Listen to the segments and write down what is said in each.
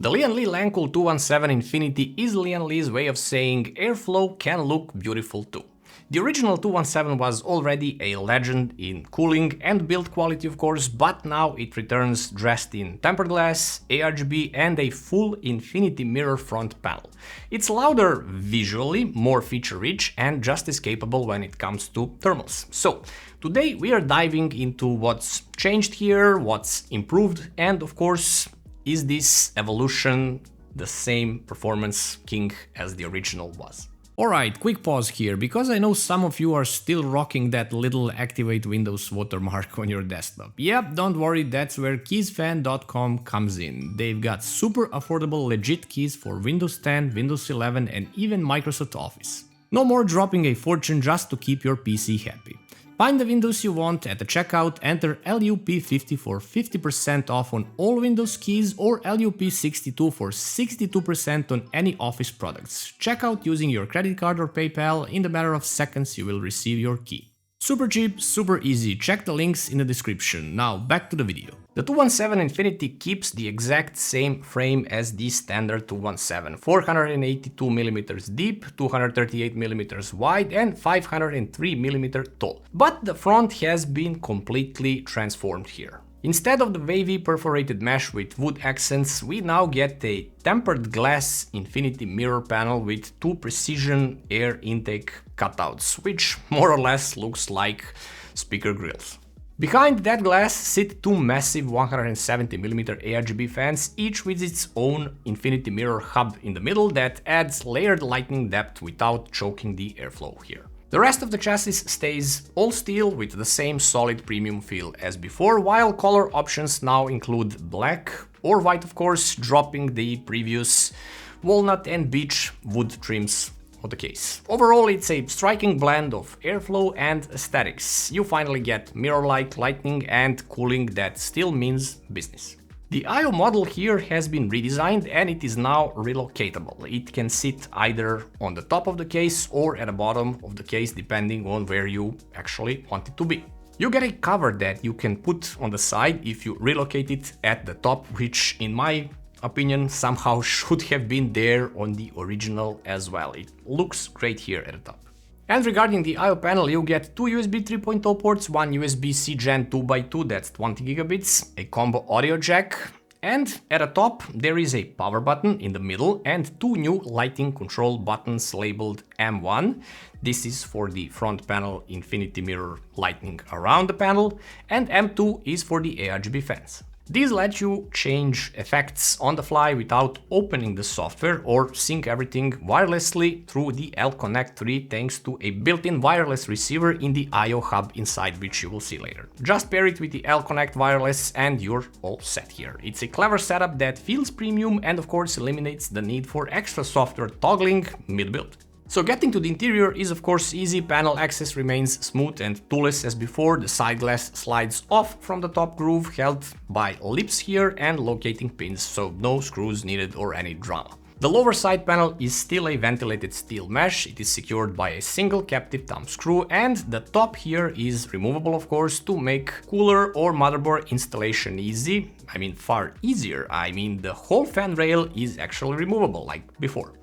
The Lian Li Lancool 217 Infiniti is Lian Li's way of saying airflow can look beautiful too. The original 217 was already a legend in cooling and build quality of course, but now it returns dressed in tempered glass, ARGB and a full Infiniti mirror front panel. It's louder visually, more feature-rich and just as capable when it comes to thermals. So, today we are diving into what's changed here, what's improved, and of course, is this evolution the same performance king as the original was? Alright, quick pause here, because I know some of you are still rocking that little activate Windows watermark on your desktop. Yep, don't worry, that's where keysfan.com comes in. They've got super affordable legit keys for Windows 10, Windows 11 and even Microsoft Office. No more dropping a fortune just to keep your PC happy. Find the Windows you want at the checkout, enter LUP50 for 50% off on all Windows keys or LUP62 for 62% on any Office products. Check out using your credit card or PayPal, in the matter of seconds you will receive your key. Super cheap, super easy, check the links in the description. Now back to the video. The 217 Infiniti keeps the exact same frame as the standard 217, 482mm deep, 238mm wide and 503mm tall. But the front has been completely transformed here. Instead of the wavy perforated mesh with wood accents, we now get a tempered glass Infiniti mirror panel with two precision air intake cutouts, which more or less looks like speaker grills. Behind that glass sit two massive 170mm ARGB fans, each with its own Infiniti mirror hub in the middle that adds layered lighting depth without choking the airflow here. The rest of the chassis stays all steel with the same solid premium feel as before, while color options now include black or white of course, dropping the previous walnut and beech wood trims of the case. Overall, it's a striking blend of airflow and aesthetics. You finally get mirror-like lighting and cooling that still means business. The I/O model here has been redesigned and it is now relocatable. It can sit either on the top of the case or at the bottom of the case depending on where you actually want it to be. You get a cover that you can put on the side if you relocate it at the top, which in my opinion somehow should have been there on the original as well. It looks great here at the top. And regarding the I/O panel, you get two USB 3.0 ports, one USB-C Gen 2x2, that's 20 gigabits, a combo audio jack, and at the top there is a power button in the middle and two new lighting control buttons labeled M1. This is for the front panel Infiniti mirror lighting around the panel, and M2 is for the ARGB fans. These let you change effects on the fly without opening the software or sync everything wirelessly through the L-Connect 3 thanks to a built-in wireless receiver in the I/O hub inside, which you will see later. Just pair it with the L-Connect wireless and you're all set here. It's a clever setup that feels premium and of course eliminates the need for extra software toggling mid-build. So getting to the interior is of course easy, panel access remains smooth and toolless as before, the side glass slides off from the top groove held by lips here and locating pins, so no screws needed or any drama. The lower side panel is still a ventilated steel mesh, it is secured by a single captive thumb screw and the top here is removable of course to make cooler or motherboard installation easy. I mean far easier, the whole fan rail is actually removable like before.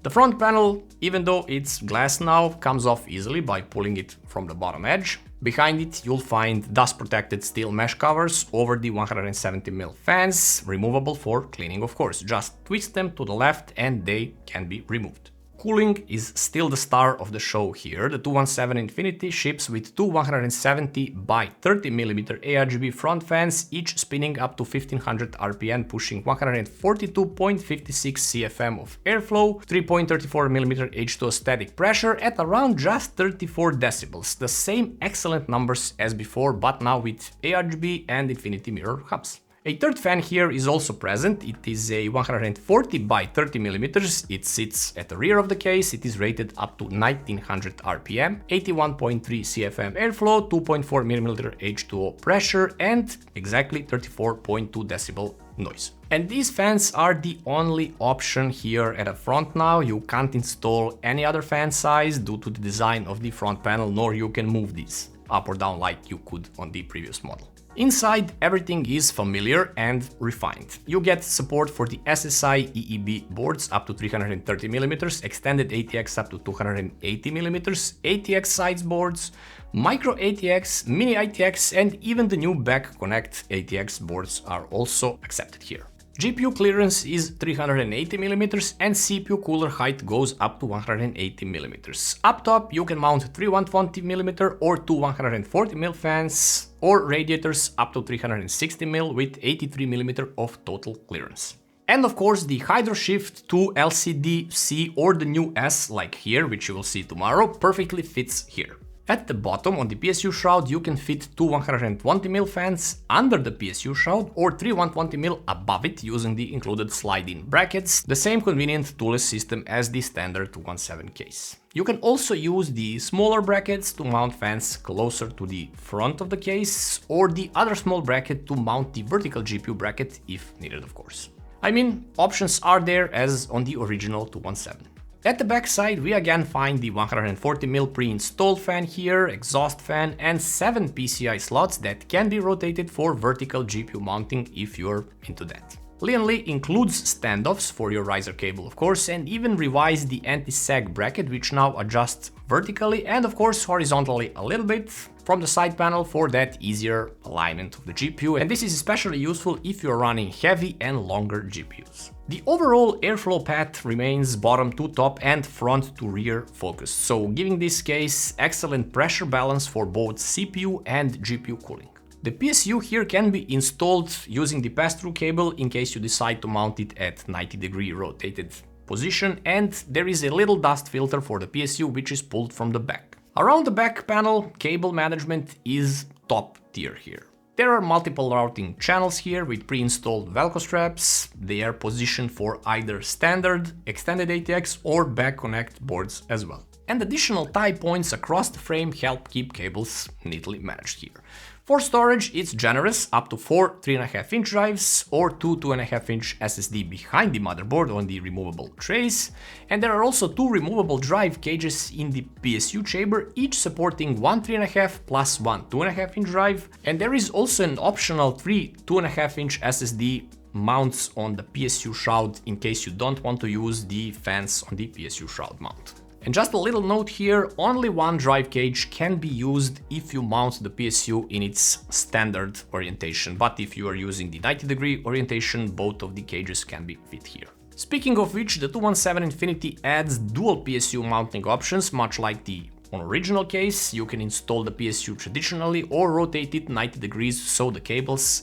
The front panel, even though it's glass now, comes off easily by pulling it from the bottom edge. Behind it you'll find dust-protected steel mesh covers over the 170mm fans, removable for cleaning of course. Just twist them to the left and they can be removed. Cooling is still the star of the show here. The 217 Infiniti ships with two 170 by 30mm ARGB front fans, each spinning up to 1500 RPM, pushing 142.56 CFM of airflow, 3.34mm H2O static pressure at around just 34 decibels. The same excellent numbers as before, but now with ARGB and Infiniti mirror hubs. A third fan here is also present. It is a 140 by 30mm. It sits at the rear of the case. It is rated up to 1900 RPM, 81.3 CFM airflow, 2.4mm H2O pressure, and exactly 34.2 decibel noise. And these fans are the only option here at the front now. You can't install any other fan size due to the design of the front panel, nor you can move these up or down like you could on the previous model. Inside, everything is familiar and refined. You get support for the SSI EEB boards up to 330mm, extended ATX up to 280mm, ATX sides boards, micro ATX, mini ATX, and even the new back connect ATX boards are also accepted here. GPU clearance is 380mm and CPU cooler height goes up to 180mm. Up top you can mount 3 120mm or 2 140mm fans or radiators up to 360mm with 83mm of total clearance. And of course the Hydro Shift 2 LCD C or the new S like here, which you will see tomorrow, perfectly fits here. At the bottom on the PSU shroud you can fit 2 120mm fans under the PSU shroud or 3 120mm above it using the included slide-in brackets, the same convenient toolless system as the standard 217 case. You can also use the smaller brackets to mount fans closer to the front of the case or the other small bracket to mount the vertical GPU bracket if needed, of course. I mean, options are there as on the original 217. At the back side we again find the 140mm pre-installed fan here, exhaust fan and 7 PCI slots that can be rotated for vertical GPU mounting if you're into that. Lian Li includes standoffs for your riser cable of course, and even revised the anti-sag bracket which now adjusts vertically and of course horizontally a little bit from the side panel for that easier alignment of the GPU, and this is especially useful if you're running heavy and longer GPUs. The overall airflow path remains bottom to top and front to rear focused, so giving this case excellent pressure balance for both CPU and GPU cooling. The PSU here can be installed using the pass-through cable in case you decide to mount it at 90° rotated position, and there is a little dust filter for the PSU which is pulled from the back. Around the back panel, cable management is top tier here. There are multiple routing channels here with pre-installed Velcro straps. They are positioned for either standard, extended ATX or back connect boards as well. And additional tie points across the frame help keep cables neatly managed here. For storage, it's generous, up to 4 3.5-inch drives or 2 2.5-inch SSD behind the motherboard on the removable trays, and there are also 2 removable drive cages in the PSU chamber, each supporting 1 3.5 plus 1 2.5-inch drive, and there is also an optional 3 2.5-inch SSD mounts on the PSU shroud in case you don't want to use the fans on the PSU shroud mount. And just a little note here, only one drive cage can be used if you mount the PSU in its standard orientation, but if you are using the 90° orientation, both of the cages can be fit here. Speaking of which, the 217 Infiniti adds dual PSU mounting options, much like the original case. You can install the PSU traditionally or rotate it 90° so the cables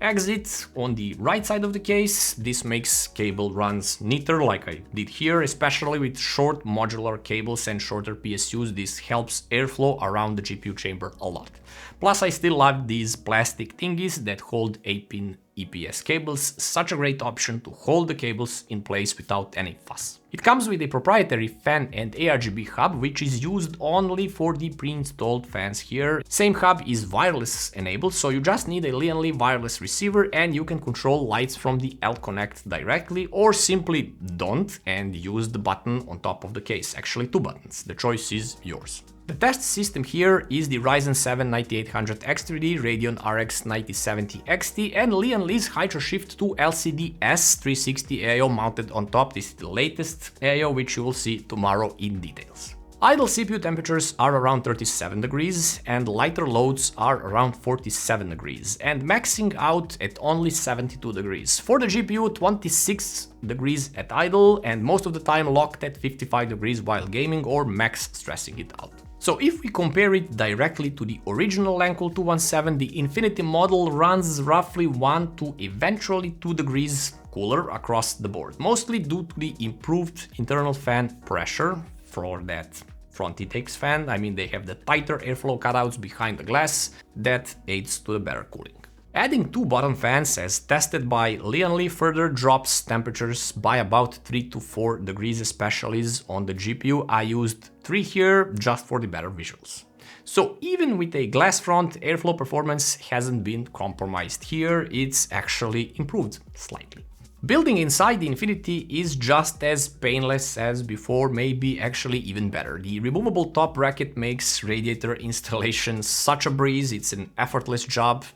exit on the right side of the case. This makes cable runs neater like I did here, especially with short modular cables and shorter PSUs. This helps airflow around the GPU chamber a lot. Plus I still love these plastic thingies that hold 8-pin EPS cables, such a great option to hold the cables in place without any fuss. It comes with a proprietary fan and ARGB hub, which is used only for the pre-installed fans here. Same hub is wireless enabled, so you just need a Lian Li wireless receiver and you can control lights from the L Connect directly, or simply don't and use the button on top of the case. Actually 2 buttons, the choice is yours. The test system here is the Ryzen 7 9800X3D, Radeon RX 9070 XT and Lian Li's Hydro Shift 2 LCD S360 AIO mounted on top. This is the latest AIO, which you will see tomorrow in details. Idle CPU temperatures are around 37 degrees and lighter loads are around 47 degrees and maxing out at only 72 degrees. For the GPU, 26 degrees at idle and most of the time locked at 55 degrees while gaming or max stressing it out. So if we compare it directly to the original Lancool 217, the Infiniti model runs roughly 1 to eventually 2 degrees cooler across the board, mostly due to the improved internal fan pressure for that front intakes fan. I mean, they have the tighter airflow cutouts behind the glass that aids to the better cooling. Adding 2 bottom fans as tested by Lian Li further drops temperatures by about 3 to 4 degrees, especially on the GPU. I used 3 here just for the better visuals. So even with a glass front, airflow performance hasn't been compromised here, it's actually improved slightly. Building inside the Infiniti is just as painless as before, maybe actually even better. The removable top bracket makes radiator installation such a breeze, it's an effortless job.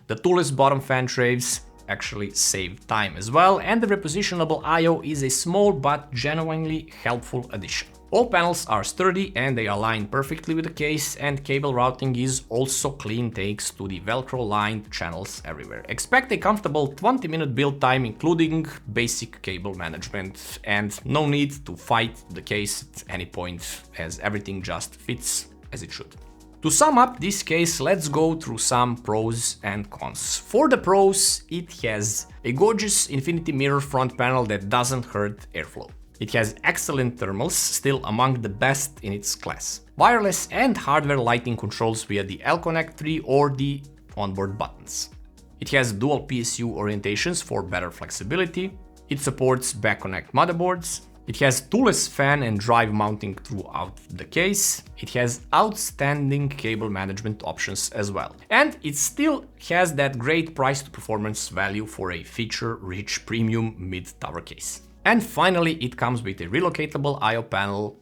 The toolless bottom fan trays actually save time as well, and the repositionable I/O is a small but genuinely helpful addition. All panels are sturdy and they align perfectly with the case, and cable routing is also clean thanks to the Velcro lined channels everywhere. Expect a comfortable 20-minute build time including basic cable management, and no need to fight the case at any point as everything just fits as it should. To sum up this case, let's go through some pros and cons. For the pros, it has a gorgeous Infiniti mirror front panel that doesn't hurt airflow. It has excellent thermals, still among the best in its class. Wireless and hardware lighting controls via the L-Connect 3 or the onboard buttons. It has dual PSU orientations for better flexibility. It supports back-connect motherboards. It has toolless fan and drive mounting throughout the case. It has outstanding cable management options as well. And it still has that great price to performance value for a feature-rich premium mid-tower case. And finally, it comes with a relocatable I/O panel.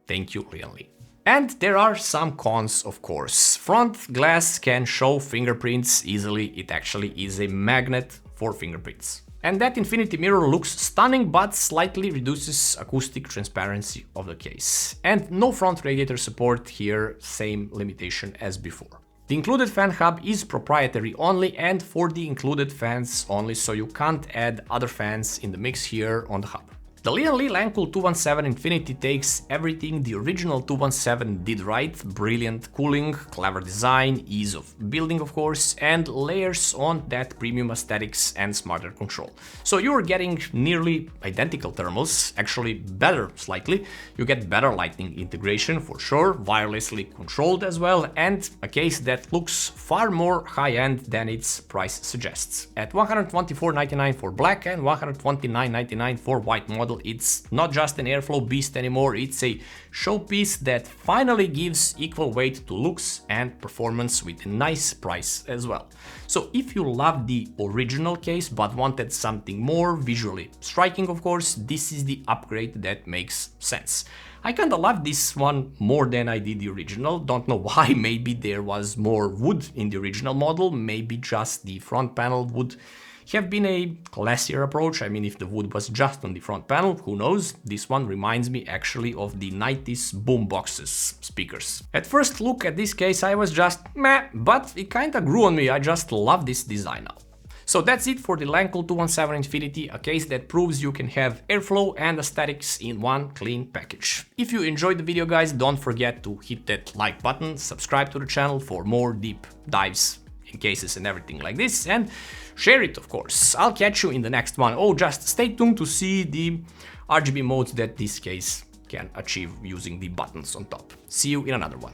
Thank you, Lian Li. And there are some cons, of course. Front glass can show fingerprints easily. It actually is a magnet for fingerprints. And that Infiniti mirror looks stunning, but slightly reduces acoustic transparency of the case. And no front radiator support here, same limitation as before. The included fan hub is proprietary only and for the included fans only, so you can't add other fans in the mix here on the hub. The Lian Li Lancool 217 Infiniti takes everything the original 217 did right: brilliant cooling, clever design, ease of building of course, and layers on that premium aesthetics and smarter control. So you're getting nearly identical thermals, actually better slightly. You get better lighting integration for sure, wirelessly controlled as well, and a case that looks far more high-end than its price suggests. At $124.99 for black and $129.99 for white model, it's not just an airflow beast anymore, it's a showpiece that finally gives equal weight to looks and performance with a nice price as well. So if you love the original case but wanted something more visually striking, of course, this is the upgrade that makes sense. I kinda love this one more than I did the original, don't know why. Maybe there was more wood in the original model, maybe just the front panel would have been a classier approach. I mean, if the wood was just on the front panel, who knows? This one reminds me actually of the 90s boomboxes speakers. At first look at this case I was just meh, but it kinda grew on me. I just love this design now. So that's it for the Lancool 217 Infiniti, a case that proves you can have airflow and aesthetics in one clean package. If you enjoyed the video guys, don't forget to hit that like button, subscribe to the channel for more deep dives in cases and everything like this, and share it of course. I'll catch you in the next one. Oh, just stay tuned to see the RGB modes that this case can achieve using the buttons on top. See you in another one.